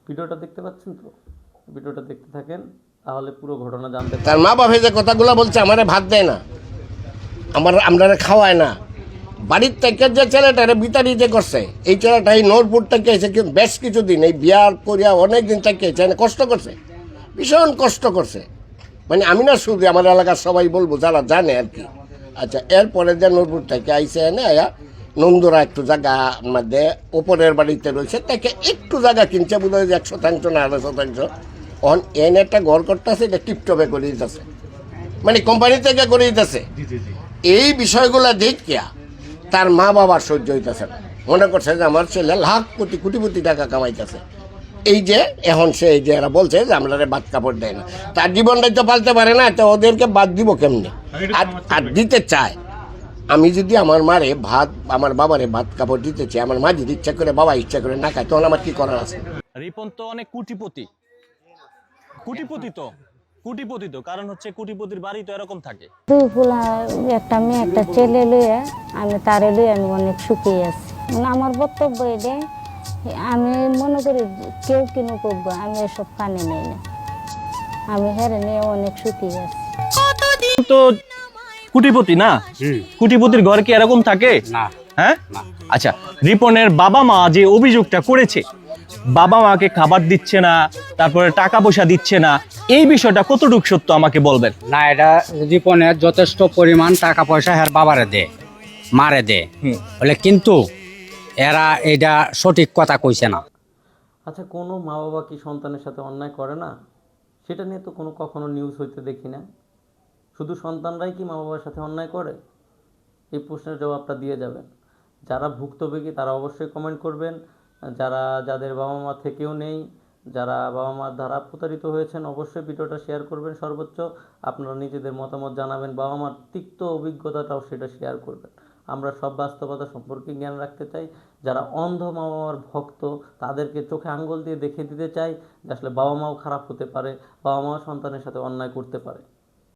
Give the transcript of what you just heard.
ভিডিওটা দেখতে পাচ্ছেন তো? ভিডিওটা দেখতে থাকেন, তাহলে পুরো ঘটনা জানতে তার পারবেন। মা বাবা যে কথাগুলো বলছে, আমারে ভাত দেয় না, আমরা খাওয়ায় না। বাড়ির থেকে যে ছেলেটারে বিতাড়িত করছে, এই ছেলেটা এই নোরপুর থেকে এসে বেশ কিছুদিন এই বিয়ার করিয়া অনেক দিন থেকে এখানে কষ্ট করছে, ভীষণ কষ্ট করছে। মানে আমি না শুধু, আমার এলাকার সবাই বলবো যারা জানে আর কি। আচ্ছা, এরপরে যে নোরপুর থেকে আইসে এনে আয়া নন্দুরা একটু জায়গা মধ্যে ওপরের বাড়িতে রয়েছে, তাকে একটু জায়গা কিনছে, বোধ হয় 100% না 250। অন এনে একটা ঘর করতেছে, এটা টিপটপে করে দিতেছে, মানে কোম্পানি থেকে করে দিতেছে। এই বিষয়গুলো দেখিয়া তার মা বাবার সহ্য হইতেছে না, মনে করছে যে আমার ছেলে লাখ কোটি কোটি টাকা কামাইতেছে। এই যে এখন সে এই যে এরা বলছে যে আমরা বাদ কাপড় দেয় না, তার জীবনটাই তো পালতে পারে না, তো ওদেরকে বাদ দিব কেমনি? আর দিতে চায়। আমি যদি আমার মারে ভাত, আমার বাবারে ভাত কাপড় দিতে চাই, আমার মা যদি ইচ্ছা করে, বাবা ইচ্ছা করে না খায়, তখন আমার কি করার আছে? রিপন তো অনেক কুটিপতি, কুটিপতি তো কারণ হচ্ছে কুটিপতির বাড়ি তো এরকম থাকে। দুই পোলা, একটা মেয়ে একটা ছেলে লইয়া আমি তারে লইয়া আমি অনেক সুখী আছি। মানে আমার বক্তব্য এটাই, আমি মনে করি কেউ কিনো করবো, আমি এসব কানে নেই না, আমি হেরে নিয়ে অনেক সুখী আছি। তো কুটিপতি না, কুটিপতির ঘর কি এরকম থাকে না। হ্যাঁ, আচ্ছা, রিপনের বাবা মা যে অভিযোগটা করেছে, বাবা মাকে খাবার দিচ্ছে না, তারপরে টাকা পয়সা দিচ্ছে না, এই বিষয়টা কতটুকু সত্য আমাকে বলবেন। না, এটা রিপনের যথেষ্ট পরিমাণ টাকা পয়সা এর বাবারে দে, মারে দে বলে, কিন্তু এরা এটা সঠিক কথা কইছে না। আচ্ছা, কোনো মা বাবা কি সন্তানের সাথে অন্যায় করে না? সেটা নিয়ে তো কখনো নিউজ হইতে দেখি না। শুধু সন্তানরাই কি মা বাবার সাথে অন্যায় করে? এই প্রশ্নের জবাবটা দিয়ে যাবেন। যারা ভুক্তভোগী তারা অবশ্যই কমেন্ট করবেন। যাদের বাবা মা থেকেও নেই, যারা বাবা মার দ্বারা প্রতারিত হয়েছেন, অবশ্যই ভিডিওটা শেয়ার করবেন। সর্বোচ্চ আপনারা নিজেদের মতামত জানাবেন, বাবা মার তিক্ত অভিজ্ঞতাটাও সেটা শেয়ার করবেন। আমরা সব বাস্তবতা সম্পর্কে জ্ঞান রাখতে চাই। যারা অন্ধ মা বাবার ভক্ত, তাদেরকে চোখে আঙ্গুল দিয়ে দেখিয়ে দিতে চাই যে আসলে বাবা মাও খারাপ হতে পারে, বাবা মাও সন্তানের সাথে অন্যায় করতে পারে।